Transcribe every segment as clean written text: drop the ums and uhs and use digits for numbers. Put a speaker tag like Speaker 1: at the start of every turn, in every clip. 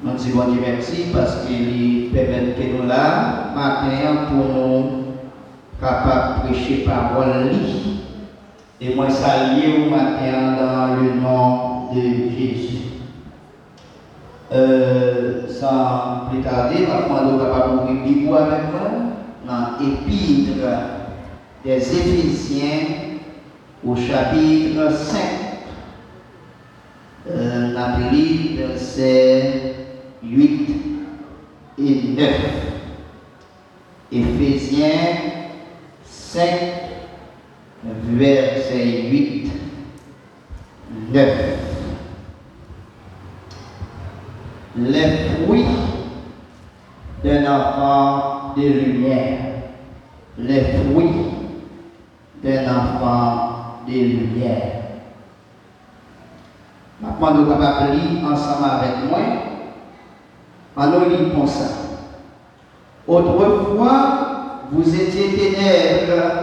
Speaker 1: Nous disons bon Dieu merci parce qu'il permet que nous là, matin, pour nous capables de prêcher parole. Et moi, saluer au matin dans le nom de Jésus. Sans plus tarder, maintenant, nous sommes capables d'ouvrir la Bible avec moi dans l'Épître des Éphésiens au chapitre 5. La Bible, versets 8 et 9. Éphésiens 5, verset 8, 9. Les fruits d'un enfant de lumière. Les fruits d'un enfant de lumière. Maintenant, nous sommes capables de lire ensemble avec moi. En nous lisant comme ça. Autrefois, vous étiez ténèbres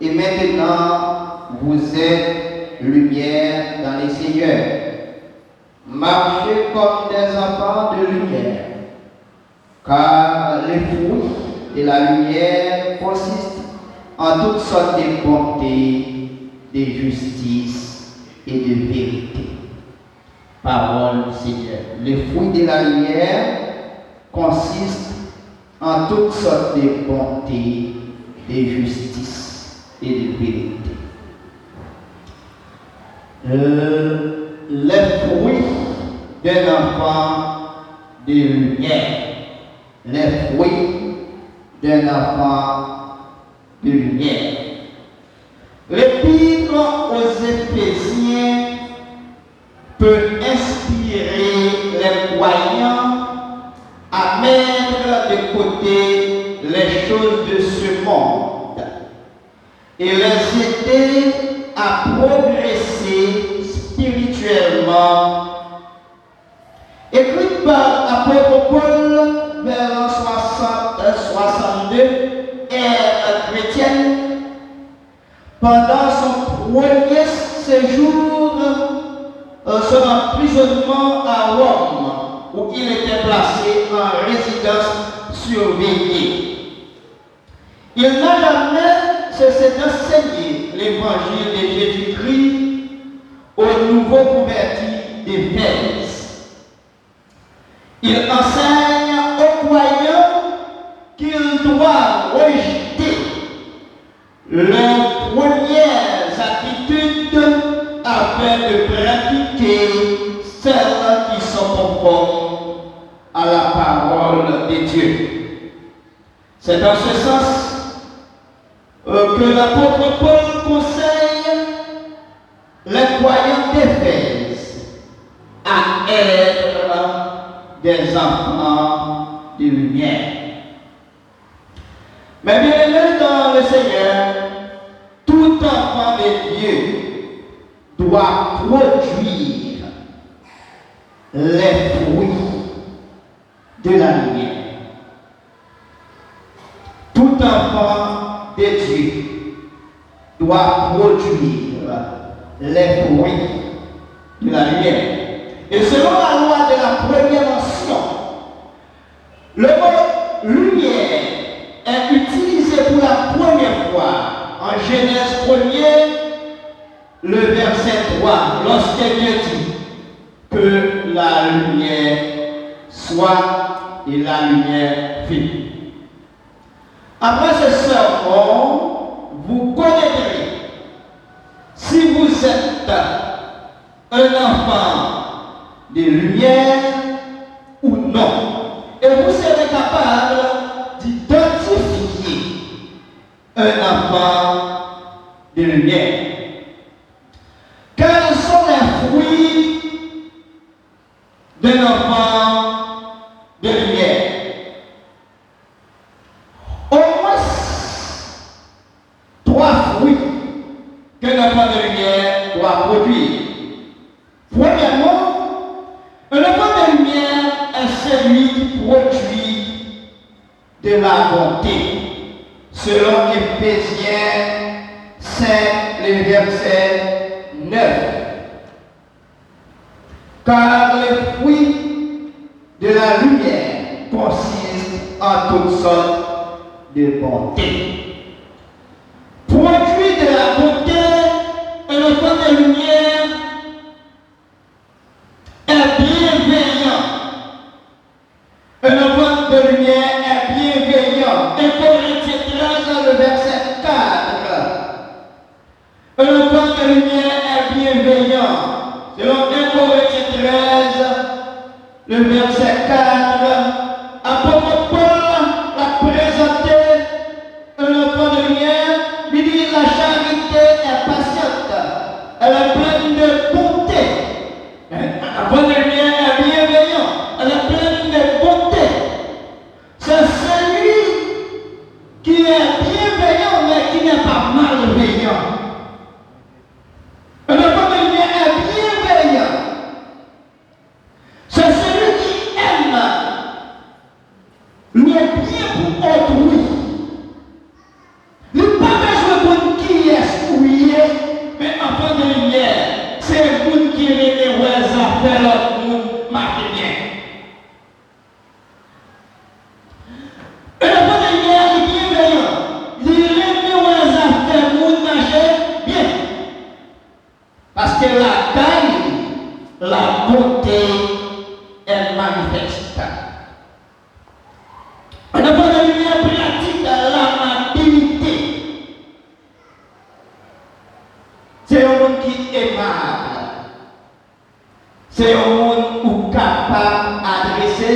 Speaker 1: et maintenant vous êtes lumière dans les Seigneurs. Marchez comme des enfants de lumière, car les fruits de la lumière consistent en toutes sortes de bonté, de justice et de vérité. Parole du Seigneur. Les fruits de la lumière consistent en toutes sortes de bonté, de justice et de vérité. Les fruits d'un enfant de lumière. Les fruits d'un enfant de lumière. L'épître aux Éphésiens peut inspirer les croyants à mettre de côté les choses de ce monde et les aider à progresser spirituellement. Écrite par l'apôtre Paul vers 62 ère chrétienne, pendant son premier séjour, son emprisonnement à Rome, où il était placé en résidence surveillée. Il n'a jamais cessé d'enseigner l'évangile de Jésus-Christ aux nouveaux convertis d'Éphèse. Il enseigne aux croyants qu'ils doivent rejeter leurs premières attitudes afin de pratiquer celles qui sont conformes à la parole de Dieu. C'est dans ce sens que l'apôtre Paul conseille les croyants d'Éphèse à être des enfants de lumière. Mais bien aimés dans le Seigneur, tout enfant de Dieu doit produire les fruits de la lumière. Tout enfant de Dieu doit produire les fruits de la lumière. Et selon la loi de la première mention, le mot lumière est utilisé pour la première fois en Genèse 1er, le verset 3, lorsque Dieu dit que la lumière soit et la lumière fut. Après ce sermon, vous connaîtrez si vous êtes un enfant de lumière ou non. Et vous serez capable d'identifier un enfant de lumière. Quels sont les fruits d'un enfant de lumière? Au moins 3 fruits qu'un enfant de lumière doit produire. Premièrement, un enfant de lumière est celui qui produit de la bonté, selon Éphésiens 5, le verset 9. Car les fruits de toutes sortes de bonté. Produit de la bonté, un enfant de lumière est bienveillant. Un enfant de lumière est bienveillant. Et Corinthiens 13, dans le verset 4. Un enfant de lumière est bienveillant. Selon 1 Corinthiens 13, le verset 4, apôtre Paul l'a présenté un enfant de lumière, lui dit la charité est patiente, elle est pleine de bonté. Un enfant de lumière est bienveillant, elle est pleine de bonté. C'est celui qui est bienveillant mais qui n'est pas malveillant. Un enfant de lumière est bienveillant. C'est celui qui aime le bien pour autrui. Il n'a pas besoin de qui est souillé, mais enfant de lumière, c'est le monde qui est les affaires l'autre monde marche bien. Un enfant de lumière est bienveillant. Il aime les affaires le monde marche bien. Parce que la taille, la beauté, elle manifeste. Un enfant de lumière pratique l'amabilité. C'est un monde qui est aimable. C'est un monde où capable d'adresser.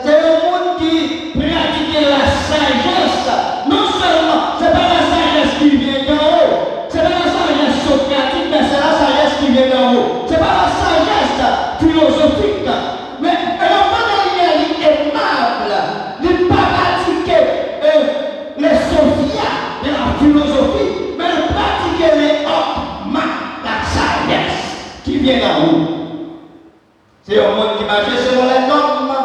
Speaker 1: C'est un monde qui pratique la sagesse. Non seulement, ce n'est pas la sagesse qui vient d'en haut. Ce n'est pas la sagesse socratique, mais c'est la sagesse qui vient d'en haut. Ce n'est pas la sagesse philosophique. Mais un enfant de lumière est aimable. Il ne pas pratiquer les sophias de la philosophie, mais il pratiquer les hokmas, la sagesse qui vient d'en haut. C'est un monde qui marche selon les normes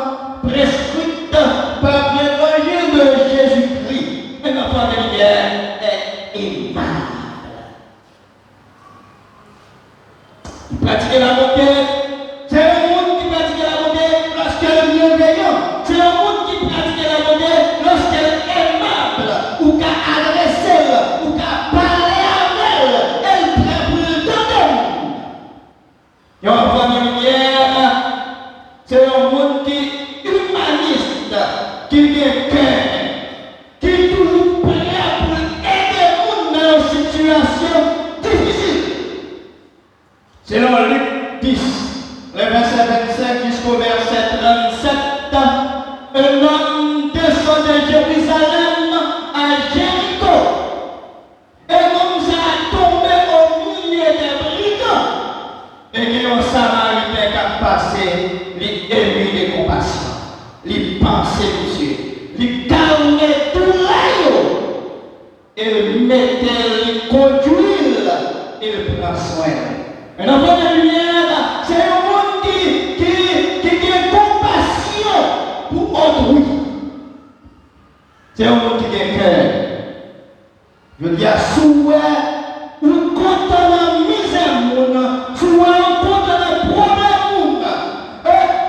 Speaker 1: prescrites par l'évangile de Jésus-Christ. Un enfant de lumière est aimable. Il pratique la bonté. C'est un monde qui pratique la bonté lorsqu'elle est bienveillant. C'est un monde qui pratique la bonté lorsqu'elle est aimable. Ou qu'à adresser, ou qu'à parler avec elle. Elle prend pour le temps d'elle. Et un enfant de lumière, c'est un monde qui est humaniste, qui est cœur, qui est toujours prêt pour aider le monde dans une situation difficile. Selon Luc 10, le verset 25 jusqu'au verset 37, un homme descend de Jérusalem à Jéricho. Et l'homme s'est tombé au milieu des brigands. Et il y a un Samaritain qui a passé, il ému de compassion, il pensait, monsieur, il calmait tout l'aïe, il mettait, il conduit, il prend soin. Un enfant de lumière, c'est un monde qui a compassion pour autrui. C'est un monde qui a cœur. Je dis à souhait, ou content la misère, souhait un content le problème.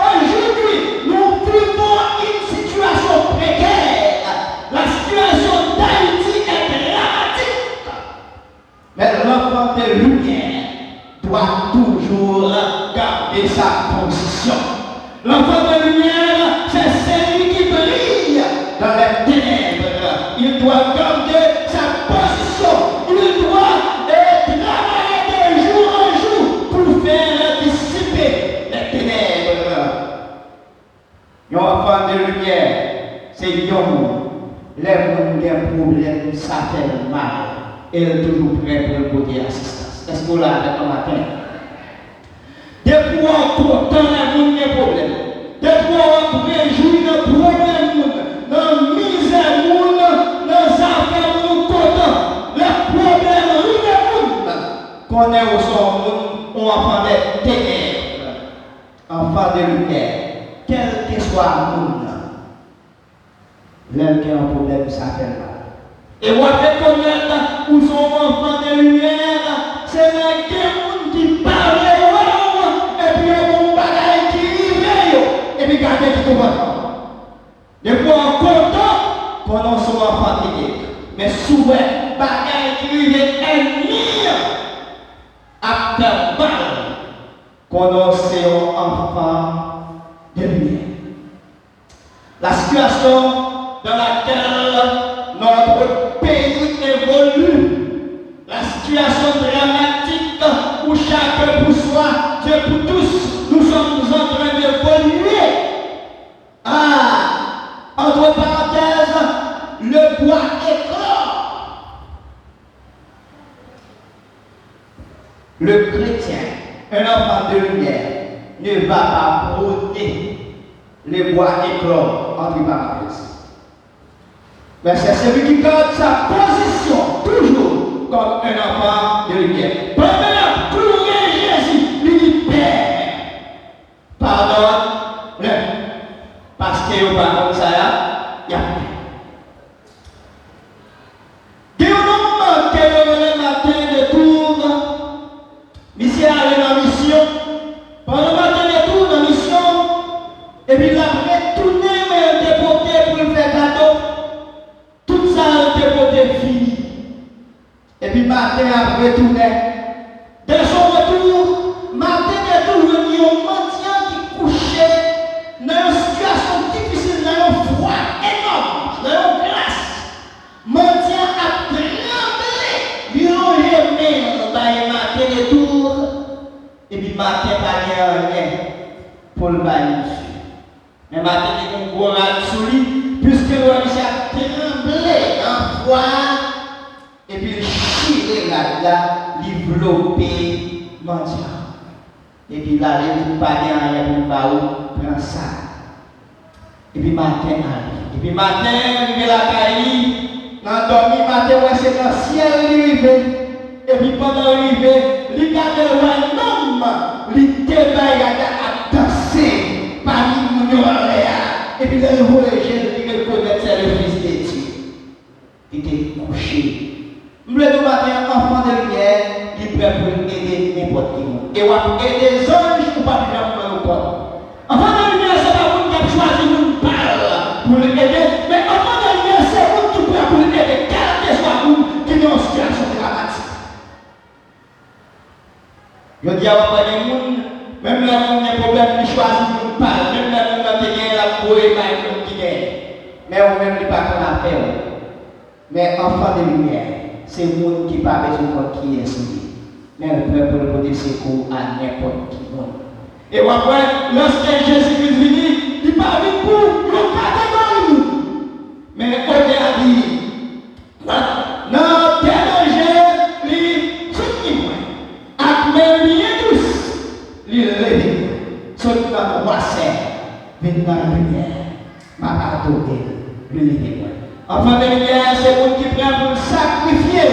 Speaker 1: Aujourd'hui, nous vivons une situation précaire. La situation d'Haïti est dramatique. Mais l'enfant de lumière doit toujours garder sa position. L'enfant de lumière, c'est celui qui brille dans les ténèbres. Il doit garder sa position. Il doit travailler de jour en jour pour faire dissiper les ténèbres. Un enfant de lumière, c'est l'homme. Les gens qui ont des problèmes, ça fait mal. Il est toujours prêt pour porter assistance. Est-ce que là, avec le matin? Depuis on content les gens des problèmes. Depuis on réjouit les problèmes, dans la misère, dans les affaires, nous content. Les problèmes, les qu'on est au son, on enfant des ténèbres, enfant de lumière, quel que soit le monde, l'un qui a un problème, ça fait mal. Et on va reconnaître où sont enfants de lumière, c'est les gens qui parlent, et puis on va bagaille qui arrive, et puis garder qui comprend. Depuis on content, pendant son enfant ténèbre. Mais souvent, bagaille qui est ennemi à faire mal pendant c'est un enfant de lumière. La situation dans laquelle notre pays évolue, la situation dramatique où chacun pour soi, Dieu pour tous, nous sommes en train d'évoluer. Entre parenthèses, le bois éclore. Le chrétien, un enfant de lumière, ne va pas broder le bois éclore, entre parenthèses. Mais c'est celui qui garde sa position, toujours comme un enfant de lumière. Pendant clouer Jésus, lui dit Père, pardonne-le. Parce que vous pas comme ça, il y a paix. Dieu nous manque le matin de tour. Monsieur allé dans la mission. Pendant le matin de tour dans la mission. Et puis il a retourné, mais déporté pour le faire cadeau. Tout ça a déporté fini. Et puis matin a retourné. De son retour, matin de tour, il y a un mendiant qui couchait dans une situation difficile, dans un froid énorme, dans une glace. Mendiant a tremblé, il a remis dans matin de tour. Et puis matin pas rien pour le bailler. Mais matin il y a un gros rat sous lui, puisque le roi a tremblé en froid. Et puis il chire là, développé mendiant. Et puis là, il pas rien pour pas où prend ça. Et puis matin arrive. Et puis matin, il est la caille, dans dormi matin, ouais, c'est dans le ciel arrivé. Et puis pendant l'arrivée, il garde le royaume, il débaille à danser parmi nous en l'air. Et puis là, il voit les jeunes, il reconnaît c'est le fils de Dieu. Il était couché. Le matin, enfant de lumière, il est prêt pour aider n'importe qui. Et on va aider les anges ou pas bien pour le corps. Enfant de lumière, c'est pas vous qui avez choisi une balle pour l'aider, mais enfant de lumière, c'est vous qui prêt pour l'aider, quel que soit vous qui est dans une situation dramatique. Je dis à les gens, même là, on a des problèmes, ils choisissent une balle, même là, on a des gens la boue et qui gagne. Mais on même pas qu'on a fait. Mais enfant de lumière, c'est le monde qui n'a pas besoin de qui est celui. Mais le peuple peut porter secours à n'importe qui. Et après, lorsque Jésus-Christ venu, il n'est pas venu pour le catégorie. Mais au dit, non, déranger, les soutenir. À même bien tous, les lever. Sauf que dans le roi serre, venir dans la lumière, m'a adoré, le lever. Enfant de lumière, c'est le monde qui prend pour le sacrifier,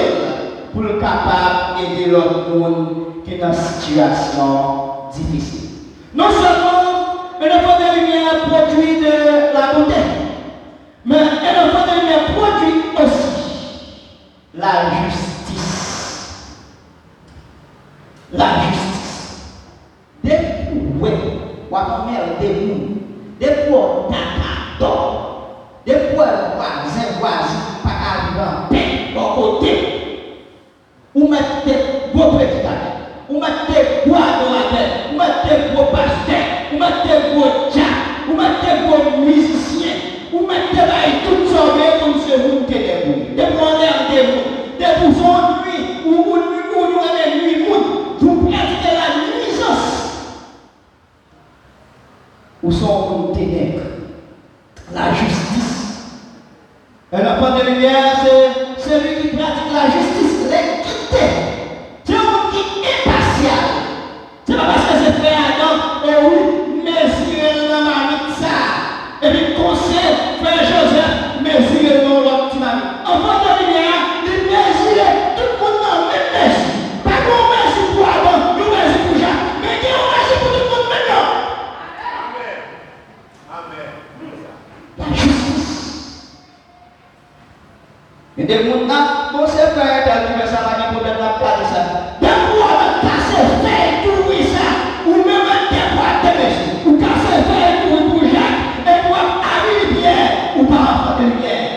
Speaker 1: pour le capable d'aider l'autre monde qui est dans une situation difficile. Non seulement un enfant de lumière produit de la beauté, mais un enfant de lumière produit aussi la justice. La justice. Depuis où on met des mouns, depuis où on t'a depuis voisin, pas arriver en paix, au côté. Ou mettre des beaux prédicateurs, ou mettre des bois dans la tête, ou mettre des beaux pasteurs, ou mettre des beaux tchats, ou mettre des beaux musiciens, ou mettre des bails toutes sortes comme ce monde qui est des bouts. Des bonheurs des bouts, des bouffons de nuit, ou nous allons nuit, vous pratiquez la nuisance. Où sont nos ténèbres? La justice. Un enfant de lumière, c'est celui qui pratique la justice, l'équité. C'est un monde qui est impartial. C'est pas parce que c'est frère Adam, et oui, mesurez dans ma vie ça. Et puis conseil, frère Joseph, mesurez dans l'autre petit mari. Enfant de lumière, il mesure tout le monde dans le même mesure. Pas qu'on mesure pour Adam, nous mesure pour Jacques, mais qu'on mesure pour tout le monde maintenant. Amen. Amen. La justice. Et des gens là, bon c'est frère, tu veux ça, pas de problème, là, pas de ça. Des fois, casser faire tout ça, ou même des fois, ou casser faire tout pour Jacques, et pour arriver bien, ou pas enfant de lumière.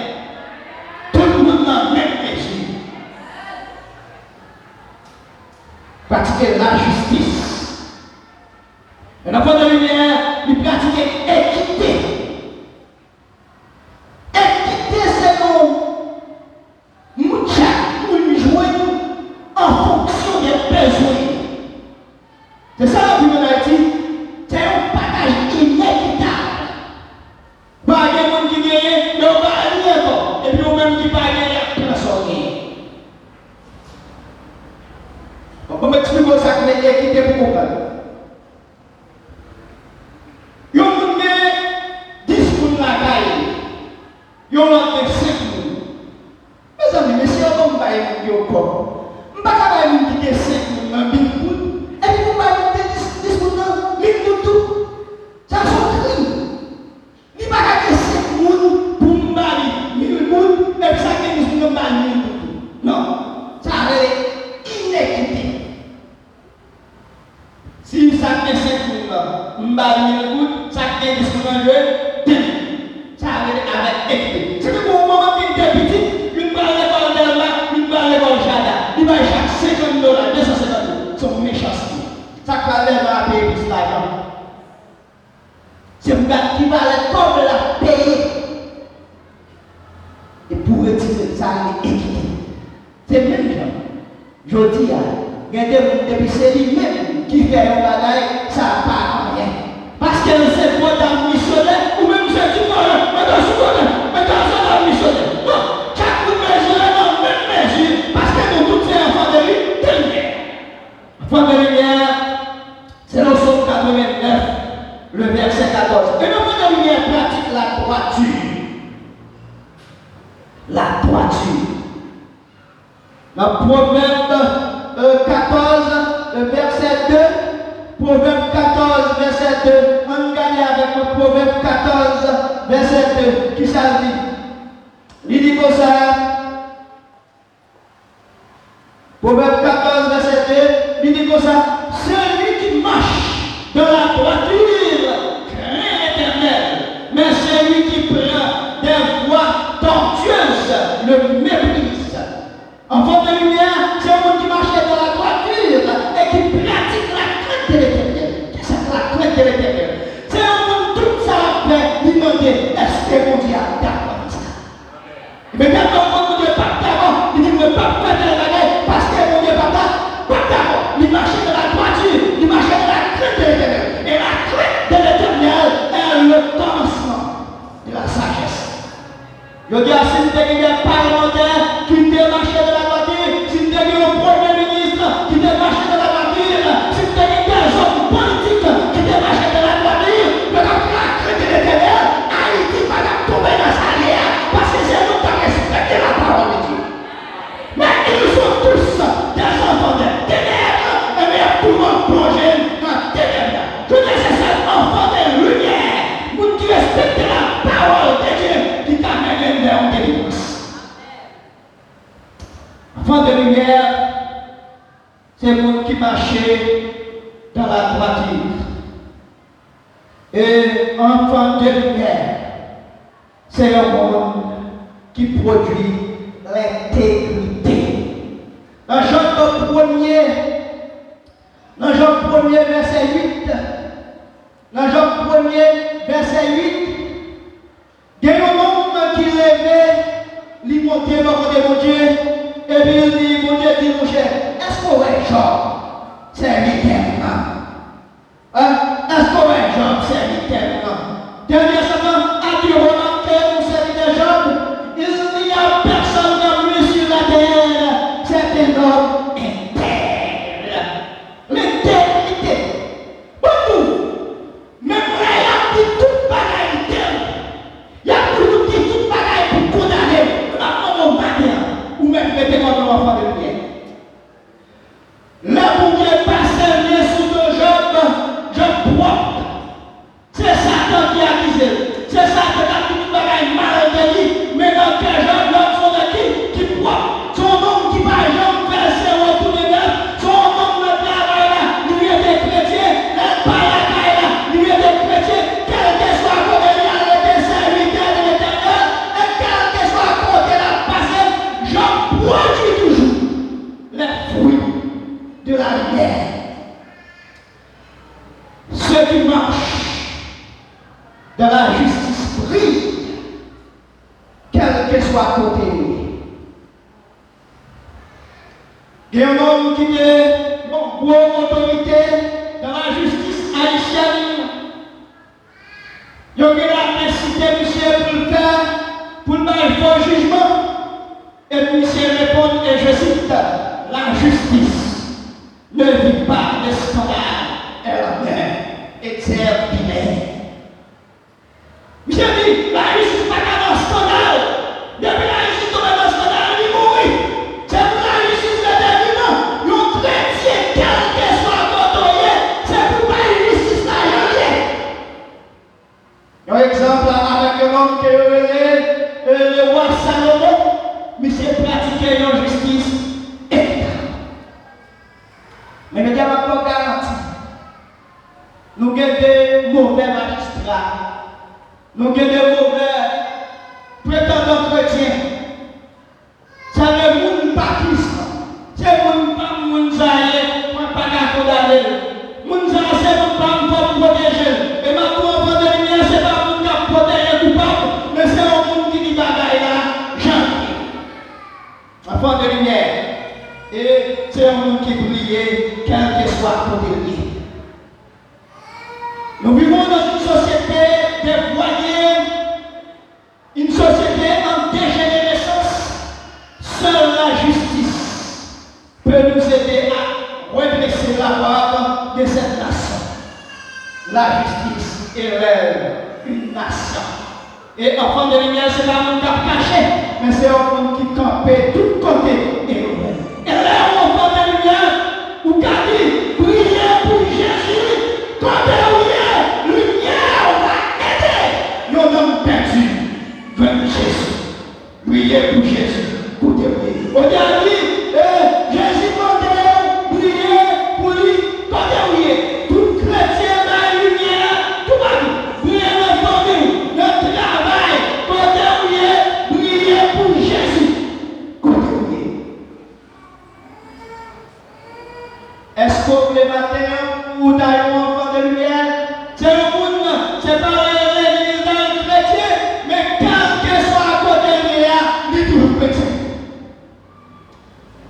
Speaker 2: chaque discours en jeu, ça arrive avec équité. C'est que pour un moment qui est petit, une balle l'école d'Elma, une balle l'école Jada, il va chaque $50, $250, c'est méchanceté. Ça va l'Elma payer plus l'argent. C'est un gars qui va l'école la payer. Et pour retirer ça, il est équité. C'est même genre. Je dis, il y a des gens depuis c'est lui-même qui fait un bagage, ça n'a pas rien. Parce que c'est pas dans le missionnaire, ou même c'est du mal, mais dans le missionnaire. Non, chaque mesure dans la même mesure, parce que nous tous sommes enfants de lui, de lumière. Enfants de lumière, c'est le psaume 89, le verset 14. Et l'enfant de lumière pratique la droiture. La droiture. Le Proverbe 14, verset 2. Proverbe 14, verset 2. On gagne avec le Proverbe 14, verset 2. Qui ça dit? Il dit comme ça. Proverbe 14, verset 2. Il dit comme ça. Celui qui marche dans la droiture craint l'Éternel. Mais celui qui prend des voies tortueuses le méprise. Enfant de lumière, c'est un monde qui marche dans la droiture et qui pratique la crainte de l'Éternel. Qu'est-ce que la crainte de l'Éternel? C'est un monde tout ça après demander est-ce que mon Dieu a d'accord avec ça? Mais quand mon Dieu n'est pas d'accord, il dit ne pas faire de la bagarre parce que mon Dieu n'est pas d'accord. Il marche dans la droiture, il marche dans la crainte de l'Éternel. Et la crainte de l'Éternel est le commencement de la sagesse. Je dis à ces parlementaires qui démarchent de la voiture, si tu as un premier ministre qui démarche de la voiture, si tu as des hommes politiques qui démarchent de la voiture, mais quand la crainte de l'Éternel, Haïti va tomber dans sa lière parce que c'est nous qui respectons la parole de Dieu. Mais ils sont tous des enfants de ténèbres, et bien tout le monde plongé dans ténèbres. Je dis c'est cet enfant de lumière, vous qui respectez la parole de Dieu, qui t'amène vers une délivrance. Enfant de lumière, c'est le monde qui marchait dans la droiture. Et enfant de lumière, c'est le monde qui produit l'intégrité. Dans Jean 1er, verset 8, dans Jean 1er, verset 8, il y a un homme qui levait, il montait dans mon Dieu, et puis il dit, mon Dieu dit, mon cher, est-ce qu'on est Job? C'est littéralement. Est-ce qu'on est Job? C'est littéralement. Dernièrement, à dire au que nous serviteurs de Job, il n'y a personne comme lui sur la terre. C'est un homme intègre. L'intégrité. Beaucoup. Même là, il y a dit toute bagaille interne. Il y a tout dit toute bagaille pour condamner. On va ou même mettez comme un enfant de lumière. Là, pour Dieu passer bien sous le Job propre. C'est Satan qui a accusé. C'est Satan qui a tout le bagage mal interdit. Mais dans quel Job, l'homme son qui propre. Son homme qui par exemple versé au tout de neuf. Son homme de travail là, lui était chrétien. Elle parle à la là, lui était chrétien. Quel que soit côté là, il était serviteur de l'Éternel. Et quel que soit côté là, passé, Job produit toujours les fruits de la lumière. Ceux qui marchent dans la justice brillent, quel que soit côté. Il y a un homme qui est une bonne autorité dans la justice haïtienne. Il y a la cité monsieur pour le faire, pour le faire un faux jugement. Et puis monsieur répond, et je cite, la justice ne vit pas de scandale, elle est terminée. Monsieur dit, la justice n'est pas dans le scandale. Depuis la justice tombe dans le scandale, il mourit. C'est pour la justice déterminante. Le chrétien, quel que soit côtoyé, c'est pour la justice là, il y a un exemple avec un homme qui est le roi Salomon, monsieur pratiquait une justice équitable. Mais nous avons encore garanti. Nous avons des mauvais magistrats. magistrat. Nous avons des mauvais prétendants chrétiens. C'est le monde baptiste. C'est le monde pas monde zaïe, moi pas qu'à condamner. Monde zaïe c'est monde pas pour protéger. Et ma pour enfant de lumière c'est pas monde qui protéger coupable, mais c'est un monde qui dit bagaille là, jamais. Enfant de lumière. Et c'est un monde qui brille, quel que soit côté lié. Nous vivons dans une société dévoyée, une société en dégénérescence. Seule la justice peut nous aider à redresser la barre de cette nation. La justice élève une nation. Et enfant de lumière, c'est pas un monde caché, mais c'est un monde qui campait tout côté et et là, enfant de lumière, ou qu'a dit, priez pour Jésus, quand il lumière va aider. Nous sommes perdus, venez Jésus. Priez pour Jésus, pour te prier. On a dit, Jésus demandait, priez pour lui, quand il tout chrétien dans la lumière, tout va bien. Priez notre famille, notre travail, quand il priez pour Jésus, quand il est-ce que le matin, ou d'ailleurs un enfant de lumière, c'est un monde, c'est pas l'église d'un chrétien, mais quand que soit à côté de lui, il est toujours chrétien.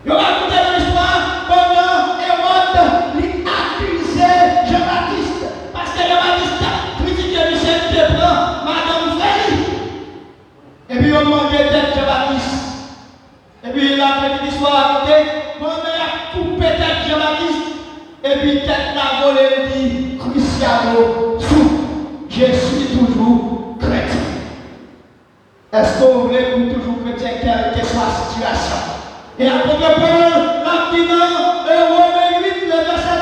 Speaker 2: Il va raconter l'histoire pendant Hérode, il accusait Jean-Baptiste, parce que Jean-Baptiste critiquait Michel qui prend Madame Frélie. Et puis on demandait d'être Jean-Baptiste. Et puis il a fait une histoire à côté, pendant il a coupé tête Jean-Baptiste. Et puis tête la volée dit Cristiano sous. Je suis toujours chrétien. Est-ce que vous voulez être toujours chrétien quelle que soit la situation? Et après Paul, la dit dans Romains 8, le verset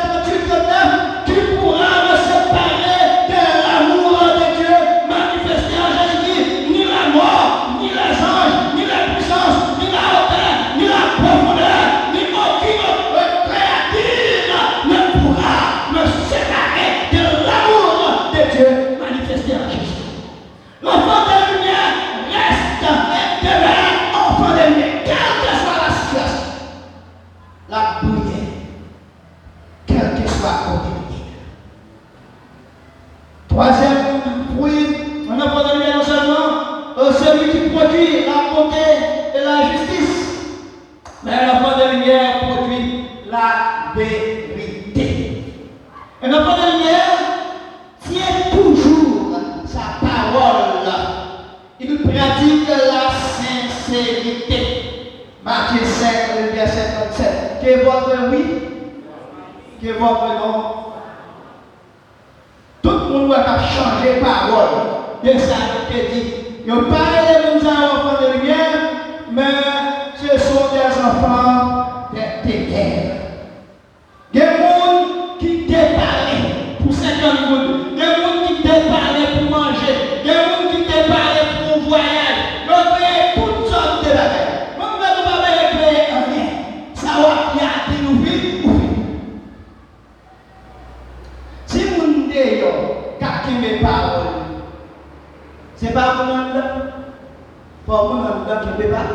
Speaker 2: 38-39, tu pourras me séparer de l'amour de Dieu manifesté en Jésus-Christ, ni la mort, ni les anges, ni la puissance, ni la hauteur, ni la profondeur, ni aucune créature ne pourra me séparer de l'amour de Dieu manifesté en Jésus. L'enfant de la lumière reste et demeure enfant de lumière, quelle que soit la situation. La prière, quel que soit le côté. Troisième fruit, un enfant de lumière non seulement celui qui produit la bonté et la justice, mais l'enfant de lumière produit la vérité. Un enfant de lumière tient toujours sa parole. Il pratique la sincérité. Matthieu 5, le verset 37. Que votre oui, que votre non. Tout le monde doit changer parole. Et ça te dit. Il n'y a pas les enfants de lumière, mais ce sont des enfants des ténèbres. Des gens qui déparlent pour 50 minutes, des gens qui déparlent pour manger, des gens qui déparlent pour voyage. Ils ont créé toutes sortes de bagages. Même quand nous ne pouvons pas créer rien, ça va garder nous vivre. Si vous ne dites pas mes paroles, c'est pas pour nous, pour nous qui ne peut pas.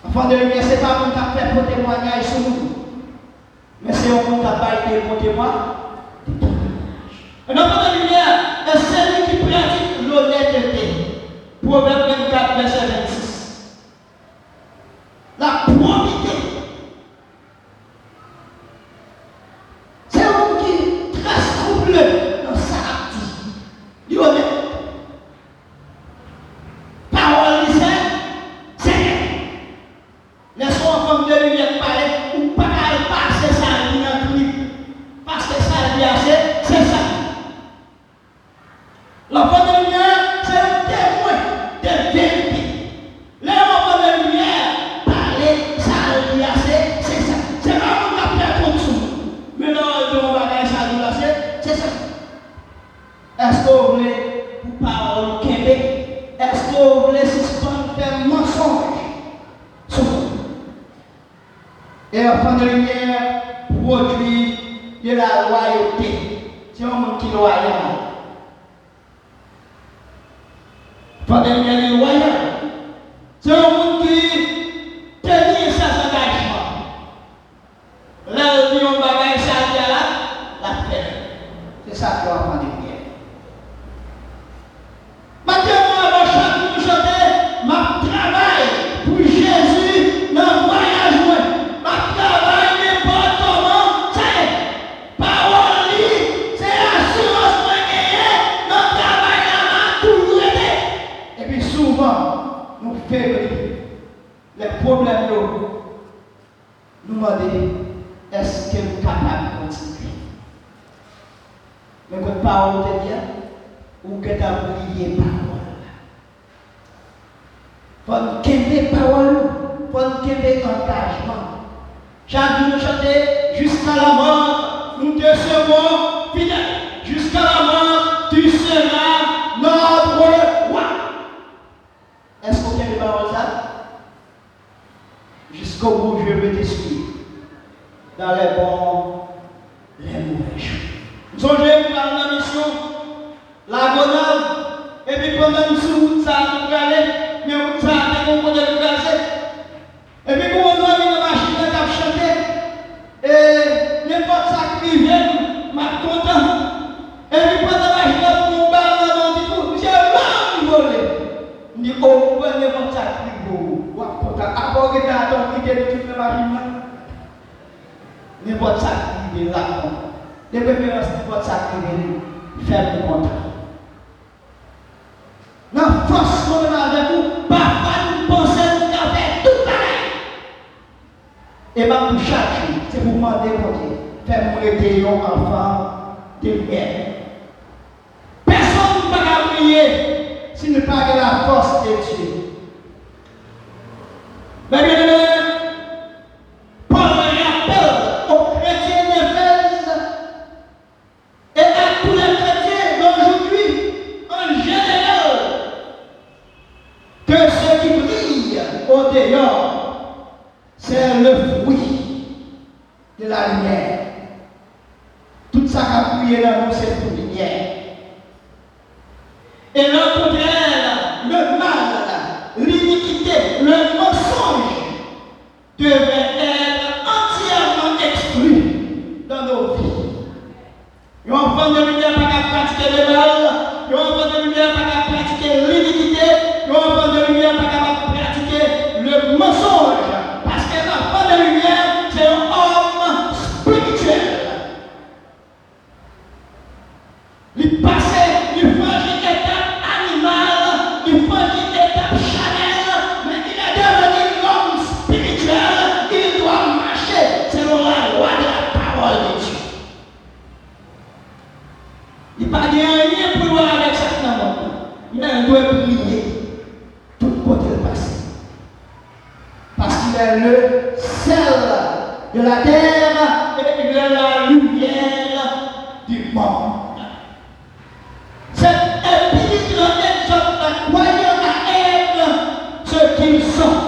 Speaker 2: Enfant de lumière, ce n'est pas pour nous faire un témoignage sur nous, mais c'est un monde qui a été pour témoin. Un enfant de lumière est celui qui pratique l'honnêteté. Proverbe 24, verset 26. La probité. C'est un homme qui est très scrupuleux dans sa activité. Il est honnête. Parole lycée, c'est rien. Laissons enfant de lumière parler ou pas passer ça dans le parce que ça lui a c'est ça. L'enfant de lumière, c'est un témoin de vérité. Les enfants de lumière, parler, ça lui a c'est ça. C'est pas mon appel comme ça. Mais non, on va dire ça lui a c'est ça. Est-ce que vous voulez vous parler au Québec? Est-ce que vous voulez suspendre faire mensonge? Et l'enfant de lumière produit de la loyauté. c'est un monde qui est loyal. Pendant qu'il est loyal, c'est un monde qui tenait sa engagement. Là, on dit on bagaille ça la paix. C'est ça que l'on prend de bien. Maintenant, avant chaque jour, je chanter, ma travail pour Jésus dans le voyage. Ma travail n'importe comment, c'est parole, c'est assurance gagnée. Notre travail là, toujours été. Et puis souvent, nous faisons les problèmes, nous demandons est-ce que nous sommes capables de continuer. Mais votre parole te dit, ou que tu as oublié parole. Faut qu'il y ait parole, faut qu'il y ait engagement. Chaque jour nous chantons jusqu'à la mort, nous te serons fidèles. Jusqu'à la mort, tu seras notre roi. Est-ce qu'on tient les paroles ça? Jusqu'au bout, je veux te suivre. Dans les bons, les mauvais jours. Nous sommes par la mission, la gonade, et puis pendant une sous, ça a nous aller, mais ça a été qu'on peut placer. Et puis quand on a mis la machine, on a chanté, et n'importe ça qui vient, m'a content. Et puis pendant la machine, on va dans le tout, j'ai mal volé. On dit, oh, n'importe ça qui vient, on content. Après que tu as attendu de toute la machine, n'importe ça qui vient là. De préférence, n'importe ça qui vient, faire le content. Dans la force qu'on a avec vous, parfois nous pensons que nous avons fait tout pareil. Et bien, pour chaque jour, c'est pour demander pour Dieu, faire mourir des enfants de lumière. Personne ne peut pas prier s'il ne pas de la force de Dieu. Mais bien aimé, Paul rappelle aux chrétiens d'Éphèse et à tous les chrétiens d'aujourd'hui en général que ce qui brille au dehors, c'est le fruit de la lumière. Tout ça qui a brillé dans nous, c'est la lumière. Et le contraire, le mal, l'iniquité, le mensonge devait être entièrement exclu dans nos vies. Un enfant de lumière n'a pas pratiquer le mal, un enfant de lumière n'a pas pratiquer l'iniquité, un enfant de lumière n'a pas pratiquer le mensonge. Parce que l'enfant de lumière, c'est un homme spirituel. Il passait du franchit étape animale, du franchit étape charnelle, mais il est devenu l'homme spirituel. Il doit marcher selon la loi de la parole de Dieu. Il n'y a pas rien pour voir avec ça dans le monde. Il doit briller tout côté le passé. Parce qu'il est le sel de la terre et il est la lumière du monde. Cette épître exhorte les croyants à être ce qu'ils sont.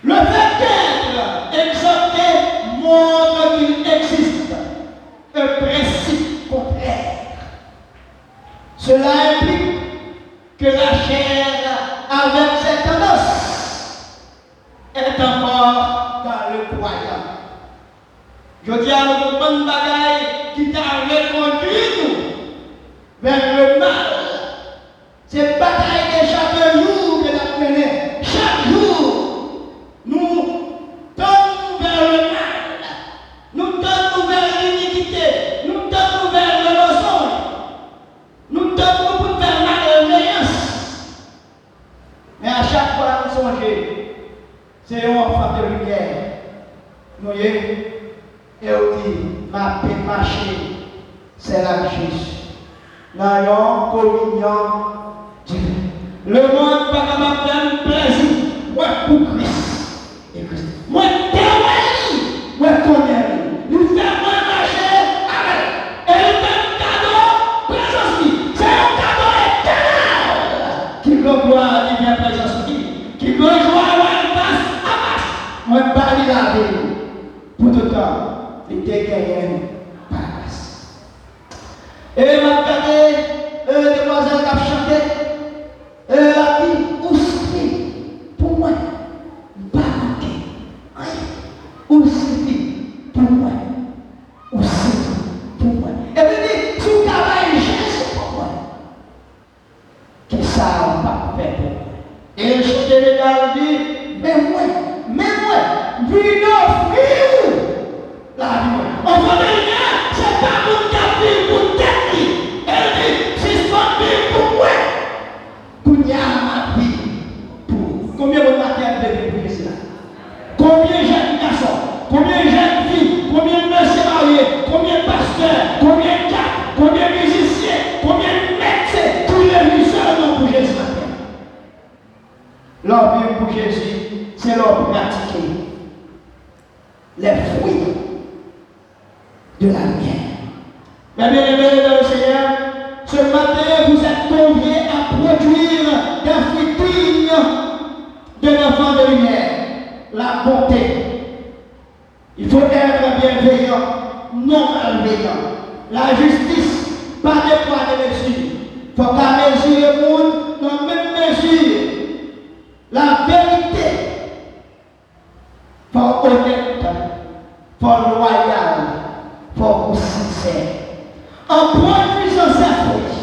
Speaker 2: Le fait d'être exhorté montre qu'il existe un principe contraire. Cela implique que la chair, avec ses tendances, est encore dans le croyant. Je dis à nos bonnes bagailles qui t'a reconduit nous vers le mal. C'est bataille de chaque jour que nous menons. Chaque jour, nous tendons vers le mal. Nous tendons vers l'iniquité. Nous tendons vers le mensonge. Nous tendons pour faire malveillance. Mais à chaque fois nous songeons, c'est un enfant de lumière. Nous y est. Et on dit, ma paix marché, c'est la justice. N'ayons communion divine. Le monde n'est pas capable de faire plaisir. Moi, pour Christ. Et Christ. Moi, t'es moi, connais. Il fait moi marcher avec. Et il fait un cadeau, présence. C'est un cadeau éternel. Qui veut gloire divine présence. Qui veut joie en face à face. Moi, pas la vie. Pour tout temps, il te gagne par grâce. Et m'a regardé, demoiselle qui a chanté, et elle a dit, aussi, pour moi, pas manquer. Aussi, pour moi. Aussi, pour moi. Et elle dit, si vous travaillez, c'est pour moi. Qu'est-ce que ça on va faire pour moi? Et le général dit, mais moi, vous offrir la vie. On va dire, c'est pas mon café pour tête. Elle dit, c'est pas pour moi. Pour y ma vie. Pour combien de matériel de vie cela? Combien de jeunes garçons? Combien de jeunes filles? Combien de messieurs mariés? Combien de pasteurs? Combien de cap? Combien de musiciens? Combien de médecins? Tous les musiciens n'ont pour Jésus. Leur vie pour Jésus, c'est leur pratiquer les fruits de la lumière. Mes bien-aimés dans le Seigneur, ce matin, vous êtes conviés à produire des fruits dignes d'un enfant de lumière. La bonté. Il faut être bienveillant, non malveillant. La justice, pas de poids de mesure. Il faut qu'à mesurer le monde dans la même mesure. La vérité, il faut honnête, il faut loyal, il faut sincère. En produisant ces fruits,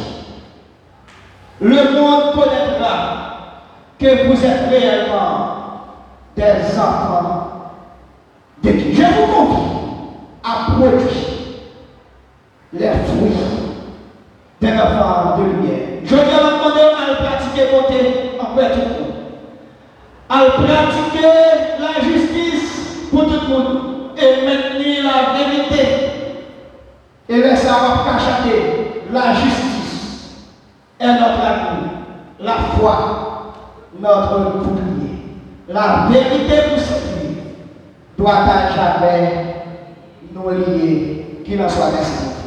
Speaker 2: le monde connaîtra que vous êtes réellement des enfants de Dieu. Je vous confie à produire les fruits d'un enfant de lumière. Je vais demander à le pratiquer bonté envers tout le monde. À pratiquer la justice pour tout le monde et maintenir la vérité et laisser avoir cachater la justice et notre amour, la foi, notre bouclier. La vérité pour séduire doit à jamais nous lier, qu'il en soit ainsi.